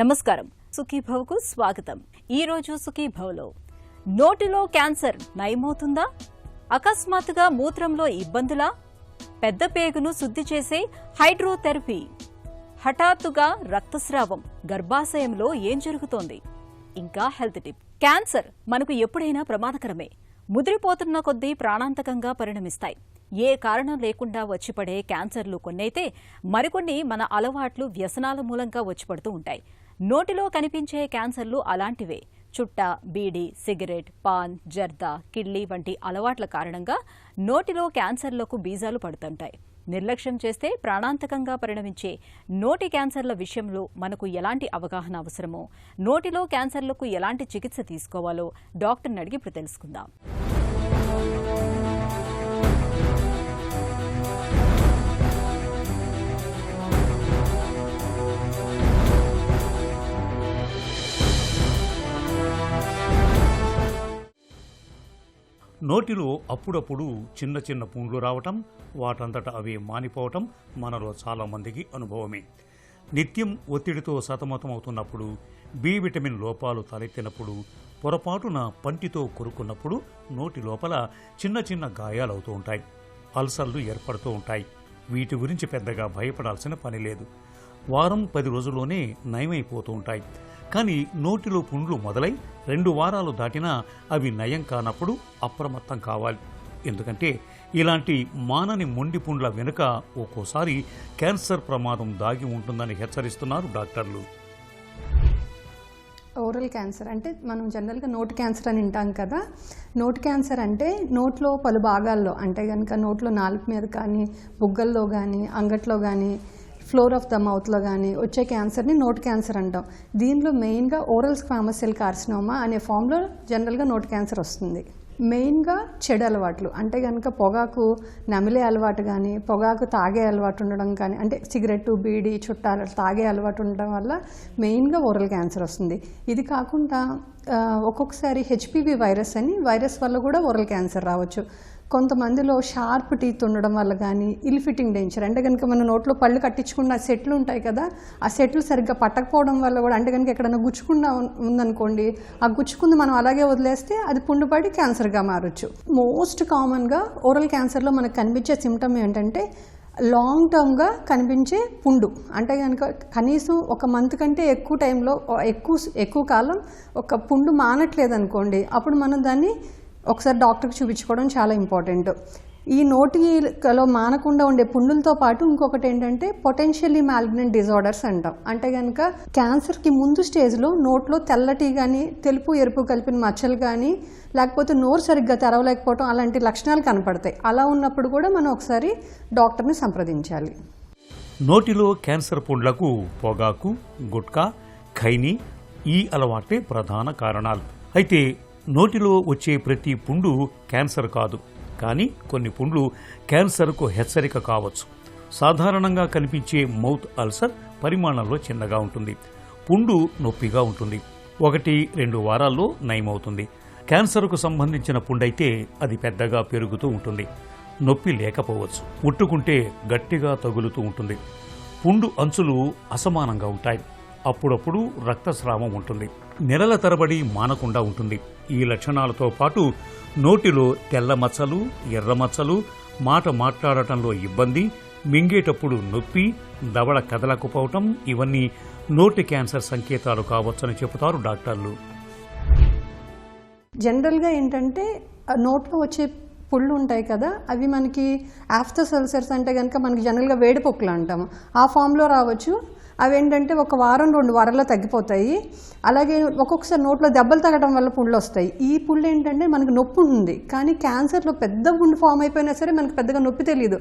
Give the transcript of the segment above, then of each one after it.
నమస్కారం, సుఖీభవకు స్వాగతం. ఈ రోజు సుఖీభవలో నోటిలో క్యాన్సర్ నయమవుతుందా? అకస్మాత్తుగా మూత్రంలో ఇబ్బందులా? పెద్ద పేగును శుద్ధి చేసే హైడ్రోథెరపీ, హఠాత్తుగా రక్తస్రావం, గర్భాశయంలో ఏం జరుగుతోంది? ఇంకా హెల్త్ టిప్. క్యాన్సర్ మనకు ఎప్పుడైనా ప్రమాదకరమే. ముదిరిపోతున్న కొద్దీ ప్రాణాంతకంగా పరిణమిస్తాయి. ఏ కారణం లేకుండా వచ్చిపడే క్యాన్సర్లు కొన్నైతే మరికొన్ని మన అలవాట్లు, వ్యసనాల మూలంగా వచ్చిపడుతూ ఉంటాయి. నోటిలో కనిపించే క్యాన్సర్లు అలాంటివే. చుట్ట, బీడి, సిగరెట్, పాన్, జర్దా, కిడ్నీ వంటి అలవాట్ల కారణంగా నోటిలో క్యాన్సర్లకు బీజాలు పడుతుంటాయి. నిర్లక్ష్యం చేస్తే ప్రాణాంతకంగా పరిణమించే నోటి క్యాన్సర్ల విషయంలో మనకు ఎలాంటి అవగాహన అవసరమో, నోటిలో క్యాన్సర్లకు ఎలాంటి చికిత్స తీసుకోవాలో డాక్టర్ని అడిగి ఇప్పుడు తెలుసుకుందాం. నోటిలో అప్పుడప్పుడు చిన్న చిన్న పుండ్లు రావటం, వాటంతట అవే మానిపోవటం మనలో చాలామందికి అనుభవమే. నిత్యం ఒత్తిడితో సతమతమవుతున్నప్పుడు, బి విటమిన్ లోపాలు తలెత్తినప్పుడు, పొరపాటున పంటితో కొరుకున్నప్పుడు నోటి లోపల చిన్న చిన్న గాయాలవుతూ ఉంటాయి. అల్సర్లు ఏర్పడుతూ ఉంటాయి. వీటి గురించి పెద్దగా భయపడాల్సిన పని లేదు. వారం 10 రోజుల్లోనే నయమైపోతూ ఉంటాయి. కానీ నోటిలో పుండ్లు మొదలై 2 వారాలు దాటినా అవి నయం కానప్పుడు అప్రమత్తం కావాలి. ఎందుకంటే ఇలాంటి మానని మొండి పుండ్ల వెనుక ఒక్కోసారి క్యాన్సర్ ప్రమాదం దాగి ఉంటుందని హెచ్చరిస్తున్నారు డాక్టర్లు. ఓరల్ క్యాన్సర్ అంటే మనం జనరల్గా నోటి క్యాన్సర్ అని వింటాం కదా. నోటి క్యాన్సర్ అంటే నోట్లో పలు భాగాల్లో, అంటే కనుక నోట్లో నాలుక మీద కానీ, బుగ్గల్లో కానీ, అంగట్లో కానీ, ఫ్లోర్ ఆఫ్ ద మౌత్లో కానీ వచ్చే క్యాన్సర్ని నోటి క్యాన్సర్ అంటాం. దీనిలో మెయిన్గా ఓరల్ స్క్వామస్ సెల్ కార్సినోమా అనే ఫామ్లో జనరల్గా నోటి క్యాన్సర్ వస్తుంది. మెయిన్గా చెడు అలవాట్లు, అంటే కనుక పొగాకు నమిలే అలవాటు కానీ, పొగాకు తాగే అలవాటు ఉండడం కానీ, అంటే సిగరెట్టు, బీడి, చుట్టాలు తాగే అలవాటు ఉండడం వల్ల మెయిన్గా ఓరల్ క్యాన్సర్ వస్తుంది. ఇది కాకుండా ఒక్కొక్కసారి హెచ్పివి వైరస్ అని వైరస్ వల్ల కూడా ఓరల్ క్యాన్సర్ రావచ్చు. కొంతమందిలో షార్ప్ టీత్ ఉండడం వల్ల కానీ, ఇల్ ఫిట్టింగ్ డెంచర్, అంటే కనుక మన నోట్లో పళ్ళు కట్టించుకున్న సెట్లు ఉంటాయి కదా, ఆ సెట్లు సరిగ్గా పట్టకపోవడం వల్ల కూడా, అంటే కనుక ఎక్కడైనా గుచ్చుకుండా ఉందనుకోండి, ఆ గుచ్చుకుంది మనం అలాగే వదిలేస్తే అది పుండుపడి క్యాన్సర్గా మారచ్చు. మోస్ట్ కామన్గా ఓరల్ క్యాన్సర్లో మనకు కనిపించే సిమ్టమ్ ఏంటంటే లాంగ్ టర్మ్గా కనిపించే పుండు. అంటే కనుక కనీసం 1 మంత్ కంటే ఎక్కువ టైంలో ఎక్కువ కాలం ఒక పుండు మానట్లేదు అనుకోండి, అప్పుడు మనం దాన్ని ఒకసారి డాక్టర్కి చూపించుకోవడం చాలా ఇంపార్టెంట్. ఈ నోటిలో మానకుండా ఉండే పుండులతో పాటు ఇంకొకటి ఏంటంటే పొటెన్షియల్లీ మాలిగ్నెంట్ డిజార్డర్స్ అంటాం. అంటే కనుక క్యాన్సర్కి ముందు స్టేజ్లో నోట్లో తెల్లటి కానీ, తెలుపు ఎరుపు కలిపిన మచ్చలు కానీ, లేకపోతే నోరు సరిగ్గా తెరవలేకపోవడం, అలాంటి లక్షణాలు కనపడతాయి. అలా ఉన్నప్పుడు కూడా మనం ఒకసారి డాక్టర్ని సంప్రదించాలి. నోటిలో క్యాన్సర్ పుండ్లకు పొగాకు, గుట్కా, ఖైనీ ఈ అలవాట్లే ప్రధాన కారణాలు. అయితే నోటిలో వచ్చే ప్రతి పుండు క్యాన్సర్ కాదు. కానీ కొన్ని పుండ్లు క్యాన్సర్కు హెచ్చరిక కావచ్చు. సాధారణంగా కనిపించే మౌత్ అల్సర్ పరిమాణంలో చిన్నగా ఉంటుంది. పుండు నొప్పిగా ఉంటుంది. 1-2 వారాల్లో నయమవుతుంది. క్యాన్సర్కు సంబంధించిన పుండైతే అది పెద్దగా పెరుగుతూ ఉంటుంది. నొప్పి లేకపోవచ్చు. ముట్టుకుంటే గట్టిగా తగులుతూ ఉంటుంది. పుండు అంచులు అసమానంగా ఉంటాయి. అప్పుడప్పుడు రక్తస్రావం ఉంటుంది. నెలల తరబడి మానకుండా ఉంటుంది. ఈ లక్షణాలతో పాటు నోటిలో తెల్ల మచ్చలు, ఎర్ర మచ్చలు, మాట మాట్లాడటంలో ఇబ్బంది, మింగేటప్పుడు నొప్పి, దవడ కదలకపోవటం ఇవన్నీ నోటి క్యాన్సర్ సంకేతాలు కావచ్చని చెబుతారు డాక్టర్లు. జనరల్గా ఏంటంటే నోట్లో వచ్చే పుళ్ళు ఉంటాయి కదా, అవి మనకి ఆఫ్టర్ అల్సర్స్, అంటే కనుక మనకి జనరల్గా వేడిపొక్కులు అంటాము, ఆ ఫామ్లో రావచ్చు. అవి ఏంటంటే 1 వారం 2 వారాల్లో తగ్గిపోతాయి. అలాగే ఒక్కొక్కసారి నోట్లో దెబ్బలు తగ్గడం వల్ల పుళ్ళు వస్తాయి. ఈ పుళ్ళు ఏంటంటే మనకు నొప్పి ఉంది, కానీ క్యాన్సర్లో పెద్ద పుండు ఫామ్ అయిపోయినా సరే మనకు పెద్దగా నొప్పి తెలియదు.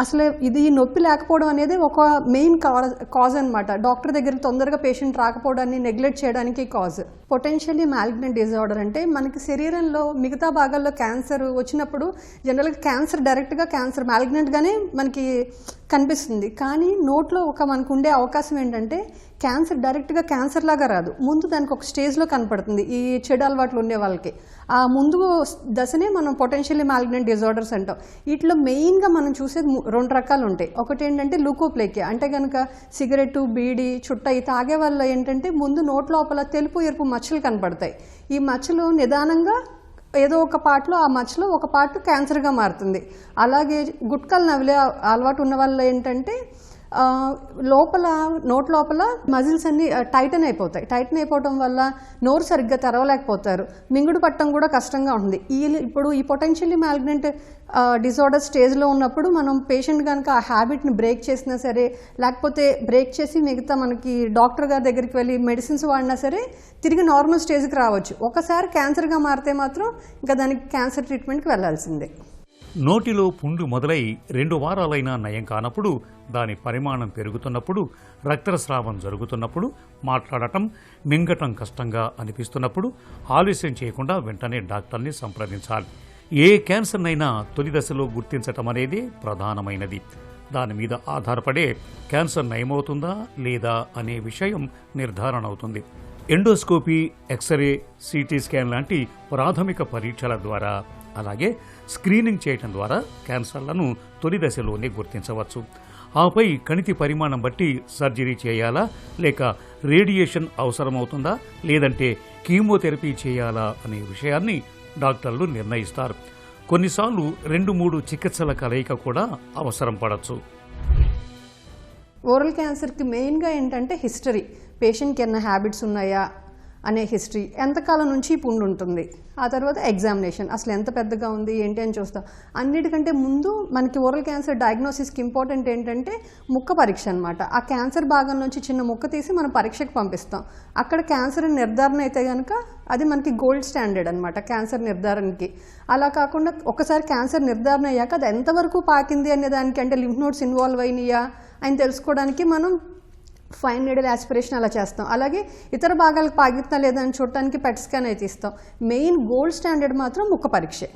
అసలు ఇది నొప్పి లేకపోవడం అనేది ఒక మెయిన్ కాజ్ అనమాట. డాక్టర్ దగ్గర తొందరగా పేషెంట్ రాకపోవడాన్ని నెగ్లెక్ట్ చేయడానికి కాజ్. పొటెన్షియల్లీ మాలిగ్నెంట్ డిజార్డర్ అంటే మనకి శరీరంలో మిగతా భాగాల్లో క్యాన్సర్ వచ్చినప్పుడు జనరల్గా క్యాన్సర్ డైరెక్ట్గా క్యాన్సర్ మాలిగ్నెంట్గానే మనకి కనిపిస్తుంది. కానీ నోట్లో మనకు ఉండే అవకాశం ఏంటంటే క్యాన్సర్ డైరెక్ట్గా క్యాన్సర్ లాగా రాదు, ముందు దానికి ఒక స్టేజ్లో కనపడుతుంది ఈ చెడు అలవాట్లు ఉండే వాళ్ళకి. ఆ ముందు దశనే మనం పొటెన్షియల్లీ మాలిగ్నెంట్ డిజార్డర్స్ అంటాం. వీటిలో మెయిన్గా మనం చూసేది 2 రకాలు ఉంటాయి. ఒకటి ఏంటంటే లూకోప్లేకియా, అంటే కనుక సిగరెట్, బీడి, చుట్ట ఈ తాగే వల్ల ఏంటంటే ముందు నోట్ లోపల తెలుపు ఎరుపు మచ్చలు కనపడతాయి. ఈ మచ్చలు నిదానంగా ఏదో ఒక పార్ట్లో, ఆ మచ్చలో ఒక పార్ట్ క్యాన్సర్గా మారుతుంది. అలాగే గుట్కాలు నవిలే అలవాటు ఉన్న వల్ల ఏంటంటే నోట్ లోపల మజిల్స్ అన్ని టైటన్ అయిపోతాయి. టైటన్ అయిపోవడం వల్ల నోరు సరిగ్గా తెరవలేకపోతారు, మింగుడు పట్టడం కూడా కష్టంగా ఉంటుంది. ఇప్పుడు ఈ పొటెన్షియల్లీ మాలిగ్నెంట్ డిజార్డర్ స్టేజ్లో ఉన్నప్పుడు మనం పేషెంట్ కనుక ఆ హ్యాబిట్ని బ్రేక్ చేసినా సరే, లేకపోతే బ్రేక్ చేసి మిగతా మనకి డాక్టర్ గారి దగ్గరికి వెళ్ళి మెడిసిన్స్ వాడినా సరే తిరిగి నార్మల్ స్టేజ్కి రావచ్చు. ఒకసారి క్యాన్సర్గా మారితే మాత్రం ఇంకా దానికి క్యాన్సర్ ట్రీట్మెంట్కి వెళ్ళాల్సిందే. నోటిలో పుండు మొదలై 2 వారాలైనా నయం కానప్పుడు, దాని పరిమాణం పెరుగుతున్నప్పుడు, రక్తస్రావం జరుగుతున్నప్పుడు, మాట్లాడటం మింగటం కష్టంగా అనిపిస్తున్నప్పుడు ఆలస్యం చేయకుండా వెంటనే డాక్టర్ని సంప్రదించాలి. ఏ క్యాన్సర్నైనా తొలి దశలో గుర్తించటం అనేది ప్రధానమైనది. దాని మీద ఆధారపడే క్యాన్సర్ నయమవుతుందా లేదా అనే విషయం నిర్ధారణ అవుతుంది. ఎండోస్కోపీ, ఎక్స్రే, సిటీ స్కాన్ లాంటి ప్రాథమిక పరీక్షల ద్వారా, అలాగే స్క్రీనింగ్ చేయటం ద్వారా క్యాన్సర్లను తొలి దశలోనే గుర్తించవచ్చు. ఆపై కణితి పరిమాణం బట్టి సర్జరీ చేయాలా, లేక రేడియేషన్ అవసరమవుతుందా, లేదంటే కీమోథెరపీ చేయాలా అనే విషయాన్ని డాక్టర్లు నిర్ణయిస్తారు. కొన్నిసార్లు 2-3 చికిత్సల కలయిక కూడా అవసరం పడవచ్చు. ఓరల్ క్యాన్సర్కి మెయిన్గా ఏంటంటే హిస్టరీ, పేషెంట్కి ఏమైనా హ్యాబిట్స్ ఉన్నాయా అనే హిస్టరీ, ఎంతకాలం నుంచి పుండు ఉంటుంది, ఆ తర్వాత ఎగ్జామినేషన్, అసలు ఎంత పెద్దగా ఉంది ఏంటి అని చూస్తాం. అన్నిటికంటే ముందు మనకి ఓరల్ క్యాన్సర్ డయాగ్నోసిస్కి ఇంపార్టెంట్ ఏంటంటే ముక్క పరీక్ష అనమాట. ఆ క్యాన్సర్ భాగం నుంచి చిన్న ముక్క తీసి మనం పరీక్షకు పంపిస్తాం. అక్కడ క్యాన్సర్ నిర్ధారణ అయితే కనుక అది మనకి గోల్డ్ స్టాండర్డ్ అనమాట క్యాన్సర్ నిర్ధారణకి. అలా కాకుండా ఒకసారి క్యాన్సర్ నిర్ధారణ అయ్యాక అది ఎంతవరకు పాకింది అనే దానికి, అంటే లింఫ్ నోడ్స్ ఇన్వాల్వ్ అయినాయా అని తెలుసుకోవడానికి మనం ఫైన్ నీడిల్ యాస్పిరేషన్ అలా చేస్తాం. అలాగే ఇతర భాగాలకు పాకిద్దా లేదా అని చూడటానికి పెట్ స్కాన్ అయితే ఇస్తాం. మెయిన్ గోల్డ్ స్టాండర్డ్ మాత్రం ముక్క పరీక్షే.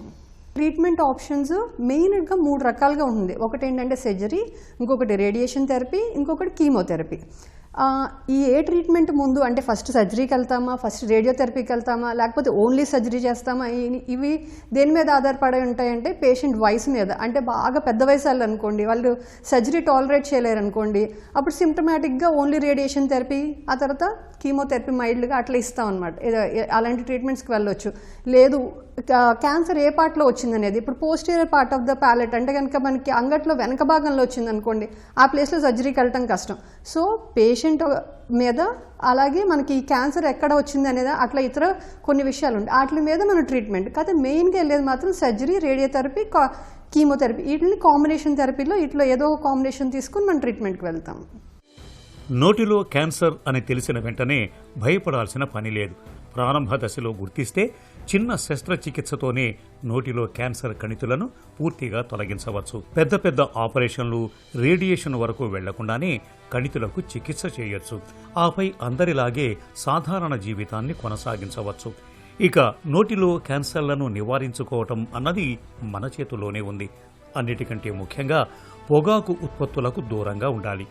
ట్రీట్మెంట్ ఆప్షన్స్ మెయిన్గా 3 రకాలుగా ఉంటుంది. ఒకటి ఏంటంటే సర్జరీ, ఇంకొకటి రేడియేషన్ థెరపీ, ఇంకొకటి కీమోథెరపీ. ఈ ఏ ట్రీట్మెంట్ ముందు అంటే ఫస్ట్ సర్జరీకి వెళ్తామా, ఫస్ట్ రేడియోథెరపీకి వెళ్తామా, లేకపోతే ఓన్లీ సర్జరీ చేస్తామా, ఇవి దేని మీద ఆధారపడి ఉంటాయంటే పేషెంట్ వయసు మీద. అంటే బాగా పెద్ద వయసు వాళ్ళు అనుకోండి, వాళ్ళు సర్జరీ టాలరేట్ చేయలేరు అనుకోండి, అప్పుడు సిమ్టమాటిక్గా ఓన్లీ రేడియేషన్ థెరపీ, ఆ తర్వాత కీమోథెరపీ మైల్డ్గా అట్లా ఇస్తాం అనమాట. అలాంటి ట్రీట్మెంట్స్కి వెళ్ళొచ్చు. లేదు క్యాన్సర్ ఏ పార్ట్లో వచ్చిందనేది, ఇప్పుడు posterior part of the palate అంటే కనుక మనకి అంగట్లో వెనక భాగంలో వచ్చిందనుకోండి, ఆ ప్లేస్లో సర్జరీకి వెళ్ళటం కష్టం. సో పేషెంట్ మీద, అలాగే మనకి ఈ క్యాన్సర్ ఎక్కడ వచ్చింది అనేది అట్లా ఇతర కొన్ని విషయాలు ఉంటాయి, వాటి మీద మన ట్రీట్మెంట్. కాకపోతే మెయిన్గా వెళ్ళేది మాత్రం సర్జరీ, రేడియోథెరపీ, కీమోథెరపీ. వీటిని కాంబినేషన్ థెరపీలో ఇట్లా ఏదో కాంబినేషన్ తీసుకుని మనం ట్రీట్మెంట్కి వెళ్తాం. నోటిలో క్యాన్సర్ అని తెలిసిన వెంటనే భయపడాల్సిన పని లేదు. ప్రారంభ దశలో గుర్తిస్తే చిన్న శస్త్రచికిత్సతోనే నోటిలో క్యాన్సర్ కణితులను పూర్తిగా తొలగించవచ్చు. పెద్ద పెద్ద ఆపరేషన్లు, రేడియేషన్ వరకు వెళ్లకుండానే కణితులకు చికిత్స చేయొచ్చు. ఆపై అందరిలాగే సాధారణ జీవితాన్ని కొనసాగించవచ్చు. ఇక నోటిలో క్యాన్సర్లను నివారించుకోవటం అన్నది మన చేతుల్లోనే ఉంది. అన్నిటికంటే ముఖ్యంగా పొగాకు ఉత్పత్తులకు దూరంగా ఉండాలి.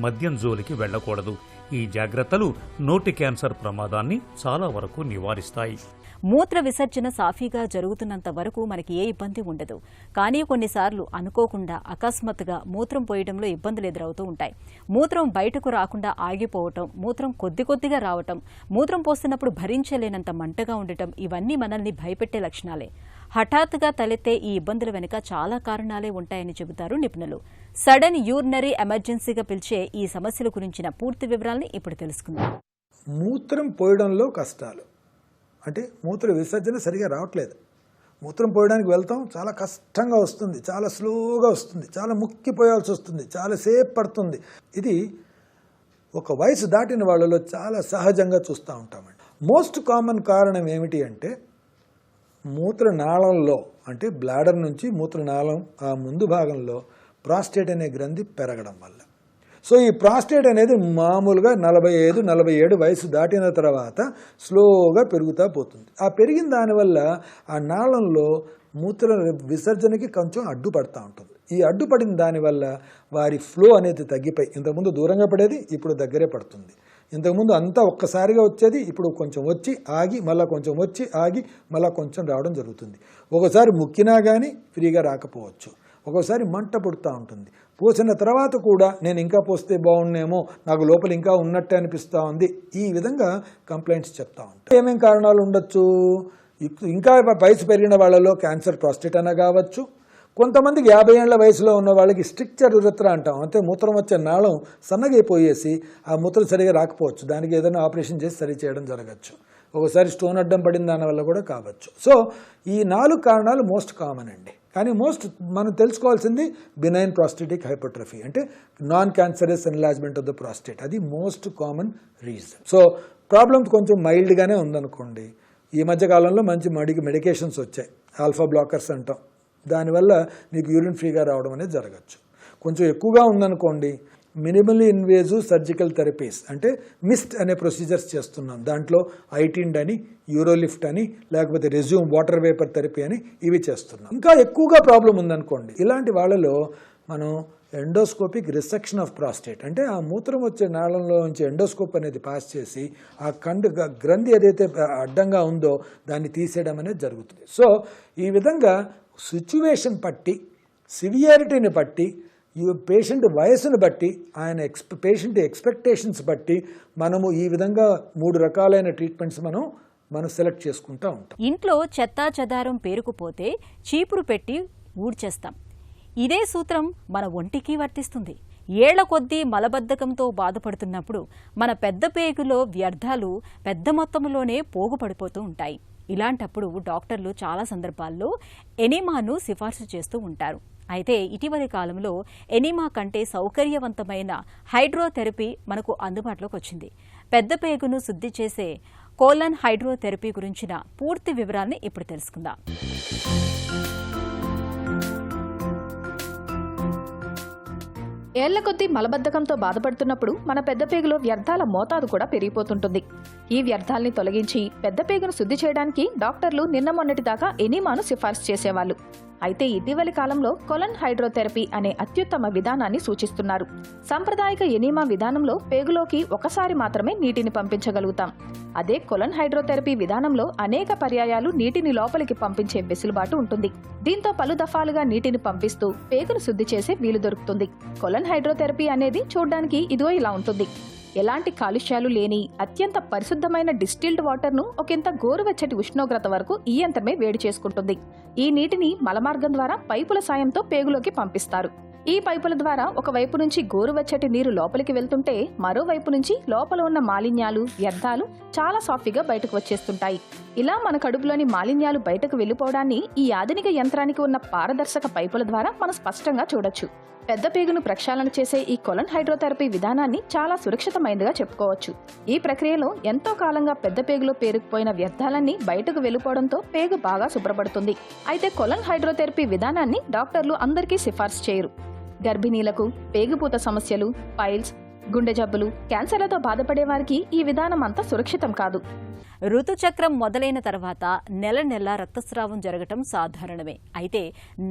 మద్యం జోలికి వెళ్లకూడదు. ఈ జాగ్రత్తలు నోటి క్యాన్సర్ ప్రమాదాన్ని చాలా వరకు నివారిస్తాయి. మూత్ర విసర్జన సాఫీగా జరుగుతున్నంత వరకు మనకి ఏ ఇబ్బంది ఉండదు. కానీ కొన్నిసార్లు అనుకోకుండా అకస్మాత్తుగా మూత్రం పోయడంలో ఇబ్బందులు ఎదురవుతూ ఉంటాయి. మూత్రం బయటకు రాకుండా ఆగిపోవటం, మూత్రం కొద్దిగా రావటం, మూత్రం పోస్తున్నప్పుడు భరించలేనంత మంటగా ఉండటం, ఇవన్నీ మనల్ని భయపెట్టే లక్షణాలే. హఠాత్తుగా తలెత్తే ఈ ఇబ్బందుల వెనుక చాలా కారణాలే ఉంటాయని చెబుతారు నిపుణులు. సడన్ యూరినరీ ఎమర్జెన్సీగా పిలిచే ఈ సమస్యల గురించిన పూర్తి వివరాల్ని ఇప్పుడు తెలుసుకుందాం. మూత్రం పోయడంలో కష్టాలు అంటే మూత్ర విసర్జన సరిగా రావట్లేదు. మూత్రం పోయడానికి వెళ్తాం, చాలా కష్టంగా వస్తుంది, చాలా స్లోగా వస్తుంది, చాలా ముక్కిపోయాల్సి వస్తుంది, చాలాసేపు పడుతుంది. ఇది ఒక వయసు దాటిన వాళ్ళలో చాలా సహజంగా చూస్తూ ఉంటామండి. మోస్ట్ కామన్ కారణం ఏమిటి అంటే మూత్రనాళంలో, అంటే బ్లాడర్ నుంచి మూత్రనాళం ఆ ముందు భాగంలో ప్రాస్టేట్ అనే గ్రంథి పెరగడం వల్ల. సో ఈ ప్రాస్టేట్ అనేది మామూలుగా 45-47 వయసు దాటిన తర్వాత స్లోగా పెరుగుతూ పోతుంది. ఆ పెరిగిన దానివల్ల ఆ నాళంలో మూత్ర విసర్జనకి కొంచెం అడ్డుపడతా ఉంటుంది. ఈ అడ్డుపడిన దానివల్ల వారి ఫ్లో అనేది తగ్గిపోయి, ఇంతకుముందు దూరంగా పడేది ఇప్పుడు దగ్గరే పడుతుంది. ఇంతకుముందు అంతా ఒక్కసారిగా వచ్చేది ఇప్పుడు కొంచెం వచ్చి ఆగి మళ్ళీ కొంచెం వచ్చి ఆగి మళ్ళీ కొంచెం రావడం జరుగుతుంది. ఒకసారి ముక్కినా కానీ ఫ్రీగా రాకపోవచ్చు, ఒక్కోసారి మంట పుడుతూ ఉంటుంది. పోసిన తర్వాత కూడా నేను ఇంకా పోస్తే బాగుండేమో, నాకు లోపల ఇంకా ఉన్నట్టే అనిపిస్తూ ఉంది, ఈ విధంగా కంప్లైంట్స్ చెప్తా ఉంటాయి. ఏమేం కారణాలు ఉండొచ్చు? ఇంకా వయసు పెరిగిన వాళ్ళలో క్యాన్సర్ ప్రాస్టేట్ అన్న కావచ్చు. కొంతమందికి 50 ఏళ్ల వయసులో ఉన్న వాళ్ళకి స్ట్రిక్చర్ ఉరత్ర అంటాం, అంటే మూత్రం వచ్చే నాళం సన్నగైపోయేసి ఆ మూత్రం సరిగా రాకపోవచ్చు, దానికి ఏదైనా ఆపరేషన్ చేసి సరి చేయడం జరగచ్చు. ఒకసారి స్టోన్ అడ్డం పడిన దానివల్ల కూడా కావచ్చు. సో ఈ 4 కారణాలు మోస్ట్ కామన్ అండి. కానీ మనం తెలుసుకోవాల్సింది బినైన్ ప్రాస్టేటిక్ హైపర్ట్రఫీ, అంటే non cancerous enlargement of the prostate, అది most common reason. So problem కొంచెం మైల్డ్గానే ఉందనుకోండి. ఈ మధ్య కాలంలో మంచి మెడికేషన్స్ వచ్చాయి, ఆల్ఫా బ్లాకర్స్ అంటాం, దానివల్ల మీకు యూరిన్ ఫ్రీగా రావడం అనేది జరగచ్చు. కొంచెం ఎక్కువగా ఉందనుకోండి, మినిమల్లీ ఇన్వేజివ్ సర్జికల్ థెరపీస్, అంటే మిస్ట్ అనే ప్రొసీజర్స్ చేస్తున్నాం. దాంట్లో ఐటిండ్ అని, యూరోలిఫ్ట్ అని, లేకపోతే రెజ్యూమ్ వాటర్ వేపర్ థెరపీ అని ఇవి చేస్తున్నాం. ఇంకా ఎక్కువగా ప్రాబ్లం ఉందనుకోండి, ఇలాంటి వాళ్ళలో మనం ఎండోస్కోపిక్ రిసెక్షన్ ఆఫ్ ప్రాస్టేట్, అంటే ఆ మూత్రం వచ్చే నాళంలో నుంచి ఎండోస్కోప్ అనేది పాస్ చేసి ఆ గ్రంథి ఏదైతే అడ్డంగా ఉందో దాన్ని తీసేయడం అనేది జరుగుతుంది. సో ఈ విధంగా సిచ్యువేషన్ బట్టి, సివియారిటీని బట్టి, పేషెంట్ వయసును బట్టి, ఆయన పేషెంట్ ఎక్స్పెక్టేషన్స్ బట్టి మనము ఈ విధంగా 3 రకాలైన ట్రీట్మెంట్స్ మనం సెలెక్ట్ చేసుకుంటూ ఉంటాం. ఇంట్లో చెత్తా చెదారం పేరుకుపోతే చీపురు పెట్టి ఊడ్చేస్తాం. ఇదే సూత్రం మన ఒంటికి వర్తిస్తుంది. ఏళ్ల కొద్దీ మలబద్ధకంతో బాధపడుతున్నప్పుడు మన పెద్ద పేగులో వ్యర్థాలు పెద్ద మొత్తంలోనే పోగుపడిపోతూ ఉంటాయి. ఇలాంటప్పుడు డాక్టర్లు చాలా సందర్భాల్లో ఎనిమాను సిఫార్సు చేస్తూ ఉంటారు. అయితే ఇటీవలి కాలంలో ఎనిమా కంటే సౌకర్యవంతమైన హైడ్రోథెరపీ మనకు అందుబాటులోకి వచ్చింది. పెద్ద పేగును శుద్ధి చేసే కోలన్ హైడ్రోథెరపీ గురించిన పూర్తి వివరాల్ని ఇప్పుడు తెలుసుకుందాం. ఏళ్ల కొద్దీ మలబద్ధకంతో బాధపడుతున్నప్పుడు మన పెద్ద పేగులో వ్యర్థాల మోతాదు కూడా పెరిగిపోతుంటుంది. ఈ వ్యర్థాల్ని తొలగించి పెద్ద పేగును శుద్ధి చేయడానికి డాక్టర్లు నిన్న మొన్నటి దాకా ఎనిమాను సిఫార్సు చేసేవాళ్ళు. అయితే ఇటీవలి కాలంలో కొలన్ హైడ్రోథెరపీ అనే అత్యుత్తమ విధానాన్ని సూచిస్తున్నారు. సాంప్రదాయిక ఎనిమా విధానంలో పేగులోకి ఒకసారి మాత్రమే నీటిని పంపించగలుగుతాం. అదే కొలన్ హైడ్రోథెరపీ విధానంలో అనేక పర్యాయాలు నీటిని లోపలికి పంపించే వెసులుబాటు ఉంటుంది. దీంతో పలు దఫాలుగా నీటిని పంపిస్తూ పేగును శుద్ధి చేసే వీలు దొరుకుతుంది. కొలన్ హైడ్రోథెరపీ అనేది చూడ్డానికి ఇదిగో ఇలా ఉంటుంది. ఎలాంటి కాలుష్యాలు లేని అత్యంత పరిశుద్ధమైన డిస్టిల్డ్ వాటర్ను ఒకంత గోరువెచ్చటి ఉష్ణోగ్రత వరకు ఈ యంత్రమే వేడి చేసుకుంటుంది. ఈ నీటిని మలమార్గం ద్వారా పైపుల సాయంతో పేగులోకి పంపిస్తారు. ఈ పైపుల ద్వారా ఒకవైపు నుంచి గోరువెచ్చటి నీరు లోపలికి వెళ్తుంటే మరోవైపు నుంచి లోపల ఉన్న మాలిన్యాలు, వ్యర్థాలు చాలా సాఫీగా బయటకు వచ్చేస్తుంటాయి. ఇలా మన కడుపులోని మాలిన్యాలు బయటకు వెళ్లిపోవడాన్ని ఈ ఆధునిక యంత్రానికి ఉన్న పారదర్శక పైపుల ద్వారా మనం స్పష్టంగా చూడొచ్చు. పెద్ద పేగును ప్రక్షాళన చేసే ఈ కొలన్ హైడ్రోథెరపీ విధానాన్ని చాలా సురక్షితమైనదిగా చెప్పుకోవచ్చు. ఈ ప్రక్రియలో ఎంతో కాలంగా పెద్ద పేగులో పేరుకుపోయిన వ్యర్థాలన్నీ బయటకు వెళ్లిపోవడంతో పేగు బాగా శుభ్రపడుతుంది. అయితే కొలన్ హైడ్రోథెరపీ విధానాన్ని డాక్టర్లు అందరికీ సిఫార్సు చేయరు. గర్భిణీలకు, పేగుపూత సమస్యలు, పైల్స్, గుండె జబ్బులు, క్యాన్సర్లతో బాధపడే వారికి ఈ విధానం అంత సురక్షితం కాదు. ఋతుచక్రం మొదలైన తర్వాత నెల నెల రక్తస్రావం జరగటం సాధారణమే. అయితే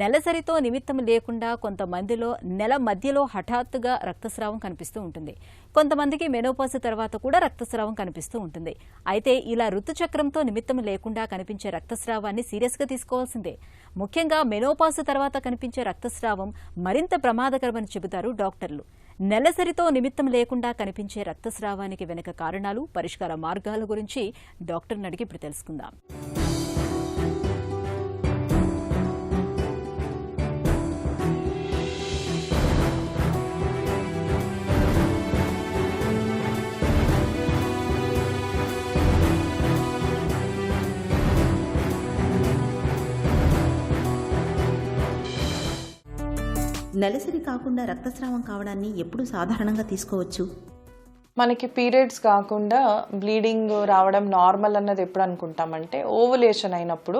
నెలసరితో నిమిత్తం లేకుండా కొంతమందిలో నెల మధ్యలో హఠాత్తుగా రక్తస్రావం కనిపిస్తూ ఉంటుంది. కొంతమందికి మెనోపాజ్ తర్వాత కూడా రక్తస్రావం కనిపిస్తూ ఉంటుంది. అయితే ఇలా ఋతుచక్రంతో నిమిత్తం లేకుండా కనిపించే రక్తస్రావాన్ని సీరియస్గా తీసుకోవాల్సిందే. ముఖ్యంగా మెనోపాజ్ తర్వాత కనిపించే రక్తస్రావం మరింత ప్రమాదకరమని చెబుతారు డాక్టర్లు. నెలసరితో నిమిత్తం లేకుండా కనిపించే రక్తస్రావానికి వెనుక కారణాలు, పరిష్కార మార్గాల గురించి డాక్టర్ని అడిగి ఇప్పుడు తెలుసుకుందాం. నెలసరి కాకుండా రక్తస్రావం కావడాన్ని ఎప్పుడు సాధారణంగా తీసుకోవచ్చు? మనకి పీరియడ్స్ కాకుండా బ్లీడింగ్ రావడం నార్మల్ అన్నది ఎప్పుడు అనుకుంటామంటే ఓవులేషన్ అయినప్పుడు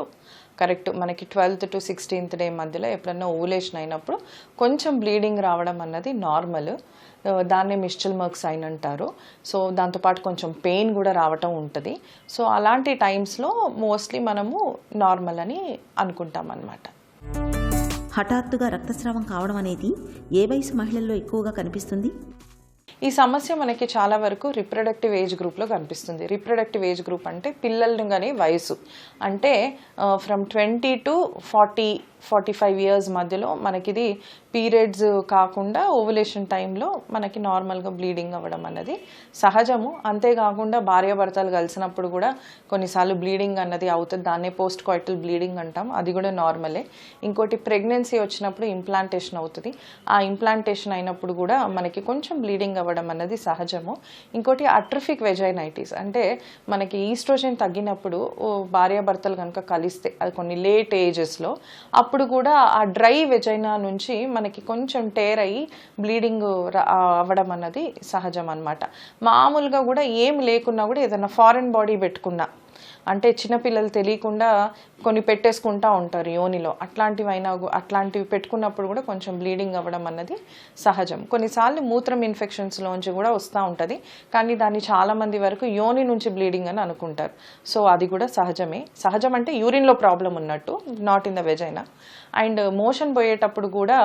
కరెక్ట్ మనకి 12th to 16th డే మధ్యలో ఎప్పుడన్నా ఓవులేషన్ అయినప్పుడు కొంచెం బ్లీడింగ్ రావడం అన్నది నార్మల్. దాన్ని మిస్టల్ మర్క్ సైన్ అంటారు. సో దాంతోపాటు కొంచెం పెయిన్ కూడా రావటం ఉంటుంది. సో అలాంటి టైమ్స్లో మోస్ట్లీ మనము నార్మల్ అని అనుకుంటాం అన్నమాట. హఠాత్తుగా రక్తస్రావం కావడం అనేది ఏ వయసు మహిళల్లో ఎక్కువగా కనిపిస్తుంది? ఈ సమస్య మనకి చాలా వరకు రిప్రొడక్టివ్ ఏజ్ గ్రూప్లో కనిపిస్తుంది. రిప్రొడక్టివ్ ఏజ్ గ్రూప్ అంటే పిల్లలుగానే వయసు అంటే ఫ్రమ్ 20 to 45 ఇయర్స్ మధ్యలో మనకిది పీరియడ్స్ కాకుండా ఓవులేషన్ టైంలో మనకి నార్మల్గా బ్లీడింగ్ అవ్వడం అన్నది సహజము. అంతేకాకుండా భార్యాభర్తలు కలిసినప్పుడు కూడా కొన్నిసార్లు బ్లీడింగ్ అన్నది అవుతుంది. దాన్నే పోస్ట్ కాయిటల్ బ్లీడింగ్ అంటాం, అది కూడా నార్మలే. ఇంకోటి ప్రెగ్నెన్సీ వచ్చినప్పుడు ఇంప్లాంటేషన్ అవుతుంది. ఆ ఇంప్లాంటేషన్ అయినప్పుడు కూడా మనకి కొంచెం బ్లీడింగ్ అవ్వడం అన్నది సహజము. ఇంకోటి అట్రోఫిక్ వెజైనైటిస్ అంటే మనకి ఈస్ట్రోజన్ తగ్గినప్పుడు భార్యాభర్తలు కనుక కలిస్తే అది కొన్ని లేట్ ఏజెస్లో అప్పుడు కూడా ఆ డ్రై వెజైనా నుంచి మనకి కొంచెం టేర్ అయ్యి బ్లీడింగ్ అవ్వడం అన్నది సహజం అన్నమాట. మామూలుగా కూడా ఏం లేకున్నా కూడా ఏదైనా ఫారెన్ బాడీ పెట్టుకున్నా అంటే చిన్నపిల్లలు తెలియకుండా కొన్ని పెట్టేసుకుంటూ ఉంటారు యోనిలో, అట్లాంటివి పెట్టుకున్నప్పుడు కూడా కొంచెం బ్లీడింగ్ అవ్వడం అన్నది సహజం. కొన్నిసార్లు మూత్రం ఇన్ఫెక్షన్స్లోంచి కూడా వస్తూ ఉంటుంది, కానీ దాన్ని చాలామంది వరకు యోని నుంచి బ్లీడింగ్ అని అనుకుంటారు. సో అది కూడా సహజమే. సహజం అంటే యూరిన్లో ప్రాబ్లం ఉన్నట్టు, not in the vagina. And motion పోయేటప్పుడు కూడా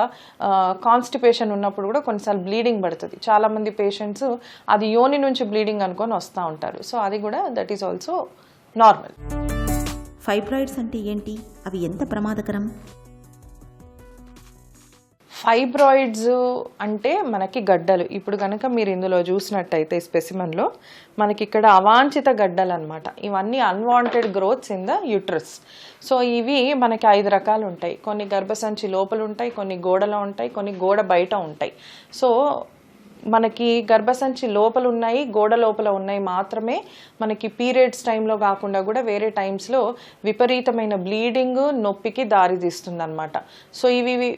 కాన్స్టిపేషన్ ఉన్నప్పుడు కూడా కొన్నిసార్లు బ్లీడింగ్ పడుతుంది. చాలామంది పేషెంట్స్ అది యోని నుంచి బ్లీడింగ్ అనుకొని వస్తూ ఉంటారు. సో అది కూడా that is also normal. Fibroids అంటే ఏంటి? అవి ఎంత ప్రమాదకరం? ఫైబ్రాయిడ్స్ అంటే మనకి గడ్డలు. ఇప్పుడు కనుక మీరు ఇందులో చూసినట్టయితే స్పెసిమన్లో మనకి ఇక్కడ అవాంఛిత గడ్డలు అనమాట. ఇవన్నీ unwanted growths in the uterus. So ఇవి మనకి 5 రకాలు ఉంటాయి. కొన్ని గర్భసంచి లోపల ఉంటాయి, కొన్ని గోడలో ఉంటాయి, కొన్ని గోడ బయట ఉంటాయి. సో మనకి గర్భసంచి లోపల ఉన్నాయి, గోడ లోపల ఉన్నాయి మాత్రమే మనకి పీరియడ్స్ టైంలో కాకుండా కూడా వేరే టైమ్స్లో విపరీతమైన బ్లీడింగ్, నొప్పికి దారితీస్తుంది అనమాట. సో ఇవి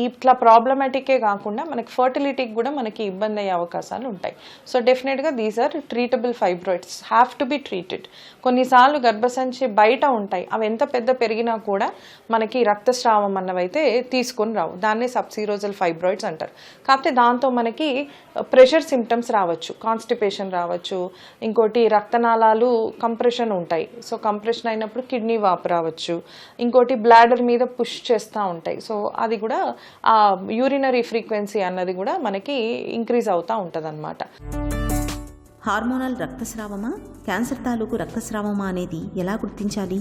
ఇట్లా ప్రాబ్లమాటికే కాకుండా మనకి ఫర్టిలిటీకి కూడా మనకి ఇబ్బంది అయ్యే అవకాశాలు ఉంటాయి. సో డెఫినెట్గా these are treatable fibroids, have to be treated. కొన్నిసార్లు గర్భసంచి బయట ఉంటాయి, అవి ఎంత పెద్ద పెరిగినా కూడా మనకి రక్తస్రావం అన్నవైతే తీసుకొని రావు. దాన్నే సబ్సీరోజల్ ఫైబ్రాయిడ్స్ అంటారు. కాకపోతే దాంతో మనకి ప్రెషర్ సిమ్టమ్స్ రావచ్చు, కాన్స్టిపేషన్ రావచ్చు, ఇంకోటి రక్తనాళాలు కంప్రెషన్ ఉంటాయి. సో కంప్రెషన్ అయినప్పుడు కిడ్నీ వాపు రావచ్చు, ఇంకోటి బ్లాడర్ మీద పుష్ చేస్తూ ఉంటాయి. సో అది కూడా ఆ యూరినరీ ఫ్రీక్వెన్సీ అన్నది కూడా మనకి ఇంక్రీజ్ అవుతూ ఉంటుంది అన్నమాట. హార్మోనల్ రక్తస్రావమా, క్యాన్సర్ తాలూకు రక్తస్రావమా అనేది ఎలా గుర్తించాలి?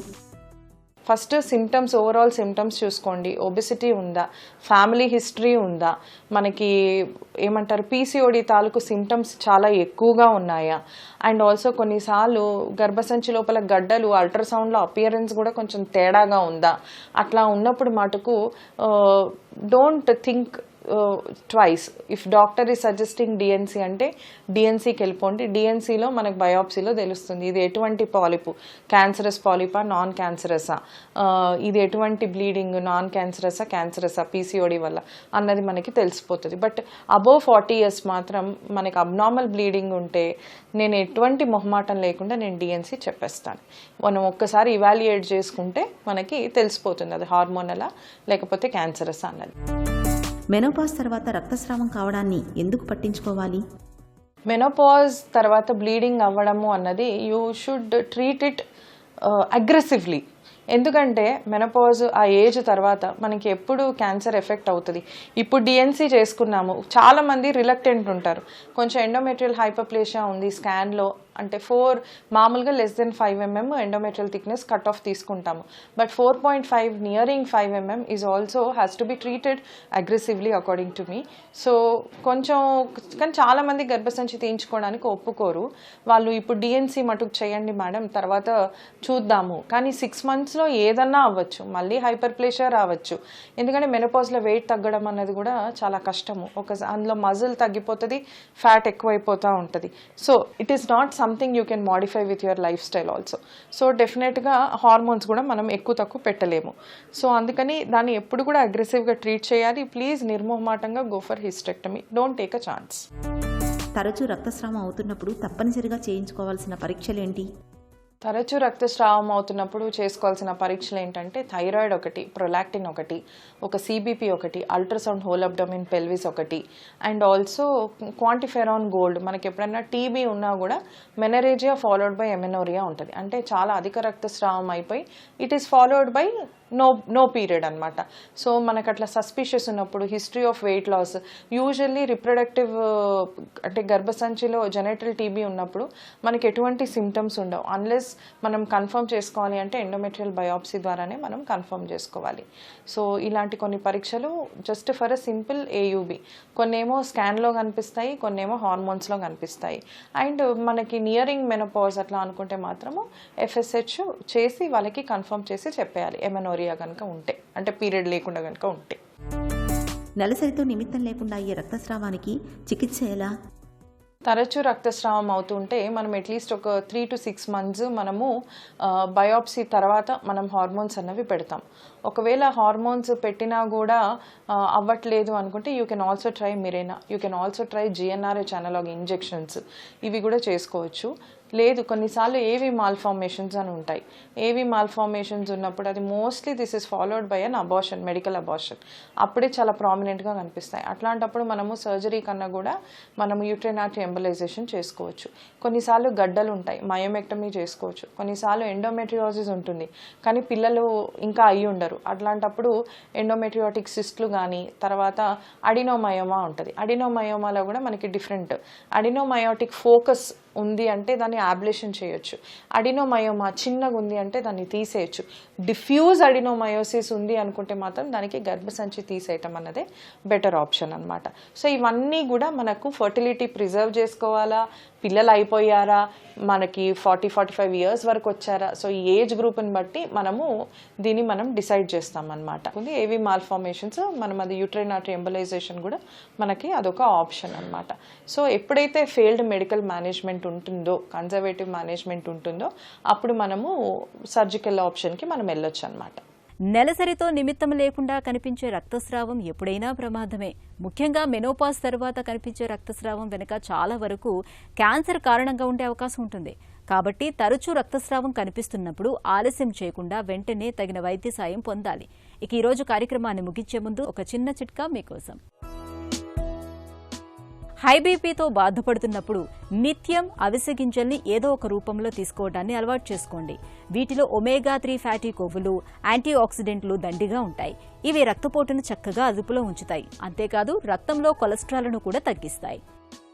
ఫస్ట్ సిమ్టమ్స్, ఓవరాల్ సిమ్టమ్స్ చూసుకోండి. ఒబెసిటీ ఉందా, ఫ్యామిలీ హిస్టరీ ఉందా, మనకి ఏమంటారు పీసీఓడి తాలూకు సిమ్టమ్స్ చాలా ఎక్కువగా ఉన్నాయా, అండ్ ఆల్సో కొన్నిసార్లు గర్భసంచి లోపల గడ్డలు అల్ట్రాసౌండ్లో అపియరెన్స్ కూడా కొంచెం తేడాగా ఉందా. అట్లా ఉన్నప్పుడు మటుకు don't think twice. If doctor is suggesting DNC అంటే డిఎన్సీకి వెళ్ళిపోండి. డిఎన్సీలో మనకు బయాప్సీలో తెలుస్తుంది ఇది ఎటువంటి పాలిపు, క్యాన్సరస్ పాలిపా, నాన్ క్యాన్సరసా, ఇది ఎటువంటి బ్లీడింగ్, నాన్ క్యాన్సరసా, క్యాన్సరసా, పీసీఓడి వల్ల అన్నది మనకి తెలిసిపోతుంది. బట్ అబోవ్ 40 years మాత్రం మనకి అబ్నార్మల్ బ్లీడింగ్ ఉంటే నేను ఎటువంటి మొహమాటం లేకుండా నేను డిఎన్సీ చెప్పేస్తాను. మనం ఒక్కసారి ఇవాల్యుయేట్ చేసుకుంటే మనకి తెలిసిపోతుంది అది హార్మోనలా లేకపోతే క్యాన్సరసా అన్నది. మెనోపాజ్ తర్వాత రక్తస్రావం కావడాన్ని ఎందుకు పట్టించుకోవాలి? మెనోపాజ్ తర్వాత బ్లీడింగ్ అవ్వడము అన్నది you should treat it aggressively. ఎందుకంటే మెనోపాజ్ ఆ ఏజ్ తర్వాత మనకి ఎప్పుడు క్యాన్సర్ ఎఫెక్ట్ అవుతుంది. ఇప్పుడు డిఎన్సీ చేసుకున్నాము, చాలామంది రిలక్టెంట్ ఉంటారు. కొంచెం ఎండోమెట్రియల్ హైపర్ప్లేషియా ఉంది స్కాన్లో అంటే 4 మామూలుగా less than 5 mm endometrial thickness cut off తీసుకుంటాము. But 4.5 nearing 5 mm is also has to be treated aggressively according to me. So కొంచెం కానీ చాలామంది గర్భసంచి తీయించుకోవడానికి ఒప్పుకోరు. వాళ్ళు ఇప్పుడు డిఎన్సీ మటుకు చేయండి మేడం, తర్వాత చూద్దాము. కానీ 6 monthsలో ఏదన్నా అవ్వచ్చు, మళ్ళీ హైపర్ప్లేషియా రావచ్చు. ఎందుకంటే మెనోపాజ్లో వెయిట్ తగ్గడం అన్నది కూడా చాలా కష్టము. అందులో మజిల్ తగ్గిపోతుంది, ఫ్యాట్ ఎక్కువైపోతూ ఉంటుంది. So it is not something you can modify with your life style also. So డెఫినెట్గా హార్మోన్స్ కూడా మనం ఎక్కువ తక్కువ పెట్టలేము. సో అందుకని దాన్ని ఎప్పుడు కూడా అగ్రెసివ్గా ట్రీట్ చేయాలి. ప్లీజ్ నిర్మోహమాటంగా go for hysterectomy, don't take a chance. తరచూ రక్తస్రావం అవుతున్నప్పుడు తప్పనిసరిగా చేయించుకోవాల్సిన పరీక్షలేంటి? తరచూ రక్తస్రావం అవుతున్నప్పుడు చేసుకోవాల్సిన పరీక్షలు ఏంటంటే థైరాయిడ్ ఒకటి, ప్రొలాక్టిన్ ఒకటి, ఒక సిబిపి ఒకటి, అల్ట్రాసౌండ్ హోల్ అబ్డోమిన్ పెల్విస్ ఒకటి, అండ్ ఆల్సో క్వాంటిఫెరాన్ గోల్డ్. మనకి ఎప్పుడైనా టీబీ ఉన్నా కూడా మెనరేజియా ఫాలోడ్ బై ఎమెనోరియా ఉంటుంది. అంటే చాలా అధిక రక్తస్రావం అయిపోయి it is followed by no period అనమాట. సో మనకు అట్లా సస్పిషియస్ ఉన్నప్పుడు, history of weight loss, usually reproductive అంటే గర్భసంచిలో జెనైటల్ టీబీ ఉన్నప్పుడు మనకి ఎటువంటి సిమ్టమ్స్ ఉండవు. అన్లెస్ మనం కన్ఫర్మ్ చేసుకోవాలి అంటే ఎండోమెట్రియల్ బయాప్సీ ద్వారానే మనం కన్ఫర్మ్ చేసుకోవాలి. సో ఇలాంటి కొన్ని పరీక్షలు జస్ట్ ఫర్ అ సింపుల్ ఏయుబి, కొన్నేమో స్కాన్లో కనిపిస్తాయి, కొన్నేమో హార్మోన్స్లో కనిపిస్తాయి. అండ్ మనకి నియరింగ్ మెనోపాజ్ అట్లా అనుకుంటే మాత్రము FSH చేసి వాళ్ళకి కన్ఫర్మ్ చేసి చెప్పేయాలి ఎమెనోరియా కనుక ఉంటే, అంటే పీరియడ్ లేకుండా కనుక ఉంటే. నెలసరితో నిమిత్తం లేకుండా అయ్యే రక్తస్రావానికి చికిత్స ఎలా? తరచూ రక్తస్రావం అవుతుంటే మనం అట్లీస్ట్ ఒక 3 to 6 months మనము బయాప్సీ తర్వాత మనం హార్మోన్స్ అన్నవి పెడతాం. ఒకవేళ హార్మోన్స్ పెట్టినా కూడా అవ్వట్లేదు అనుకుంటే you can also try Mirena, you can also try GnRH analogue injections, ఇవి కూడా చేసుకోవచ్చు. లేదు కొన్నిసార్లు ఏవి మాల్ఫార్మేషన్స్ అని ఉంటాయి. ఏవి మాల్ఫార్మేషన్స్ ఉన్నప్పుడు అది mostly this is followed by an abortion, medical abortion. అప్పుడే చాలా ప్రామినెంట్గా కనిపిస్తాయి. అట్లాంటప్పుడు మనము సర్జరీ కన్నా కూడా మనము యూట్రైన్ ఆర్టరీ ఎంబలైజేషన్ చేసుకోవచ్చు. కొన్నిసార్లు గడ్డలు ఉంటాయి, మయోమెక్టమీ చేసుకోవచ్చు. కొన్నిసార్లు ఎండోమెట్రియోసిస్ ఉంటుంది కానీ పిల్లలు ఇంకా అయ్యి ఉండరు. అట్లాంటప్పుడు ఎండోమెట్రియోటిక్ సిస్ట్లు కానీ, తర్వాత అడినోమయోమా ఉంటుంది. అడినోమయోమాలో కూడా మనకి డిఫరెంట్, అడినోమయోటిక్ ఫోకస్ ఉంది అంటే దాన్ని అబ్లేషన్ చేయొచ్చు. అడినోమయోమా చిన్నగా ఉంది అంటే దాన్ని తీసేయచ్చు. డిఫ్యూజ్ అడినోమయోసిస్ ఉంది అనుకుంటే మాత్రం దానికి గర్భసంచి తీసేయటం అన్నదే బెటర్ ఆప్షన్ అనమాట. సో ఇవన్నీ కూడా మనకు ఫర్టిలిటీ ప్రిజర్వ్ చేసుకోవాలా, పిల్లలు అయిపోయారా, మనకి 40-45 years వరకు వచ్చారా, సో ఈ ఏజ్ గ్రూప్ని బట్టి దీన్ని మనం డిసైడ్ చేస్తామన్నమాట. ఏవి మాల్ఫార్మేషన్స్ మనం అది యూట్రైన్ ఆర్టరీ ఎంబలైజేషన్ కూడా మనకి అదొక ఆప్షన్ అనమాట. సో ఎప్పుడైతే ఫెయిల్డ్ మెడికల్ మేనేజ్మెంట్ ఉంటుందో, కన్జర్వేటివ్ మేనేజ్మెంట్ ఉంటుందో అప్పుడు మనము సర్జికల్ ఆప్షన్కి మనం వెళ్ళొచ్చు అనమాట. నెలసరితో నిమిత్తం లేకుండా కనిపించే రక్తస్రావం ఎప్పుడైనా ప్రమాదమే. ముఖ్యంగా మెనోపాజ్ తర్వాత కనిపించే రక్తస్రావం వెనుక చాలా వరకు క్యాన్సర్ కారణంగా ఉండే అవకాశం ఉంటుంది. కాబట్టి తరచూ రక్తస్రావం కనిపిస్తున్నప్పుడు ఆలస్యం చేయకుండా వెంటనే తగిన వైద్య సాయం పొందాలి. ఇక ఈరోజు కార్యక్రమాన్ని ముగించే ముందు ఒక చిన్న చిట్కా మీకోసం. హై బీపీతో బాధపడుతున్నప్పుడు నిత్యం అవిసె గింజల్ని ఏదో ఒక రూపంలో తీసుకోవడాన్ని అలవాటు చేసుకోండి. వీటిలో ఒమేగా-3 ఫ్యాటీ కొవ్వులు, యాంటీ ఆక్సిడెంట్లు దండిగా ఉంటాయి. ఇవి రక్తపోటును చక్కగా అదుపులో ఉంచుతాయి. అంతేకాదు రక్తంలో కొలెస్ట్రాల్ను కూడా తగ్గిస్తాయి.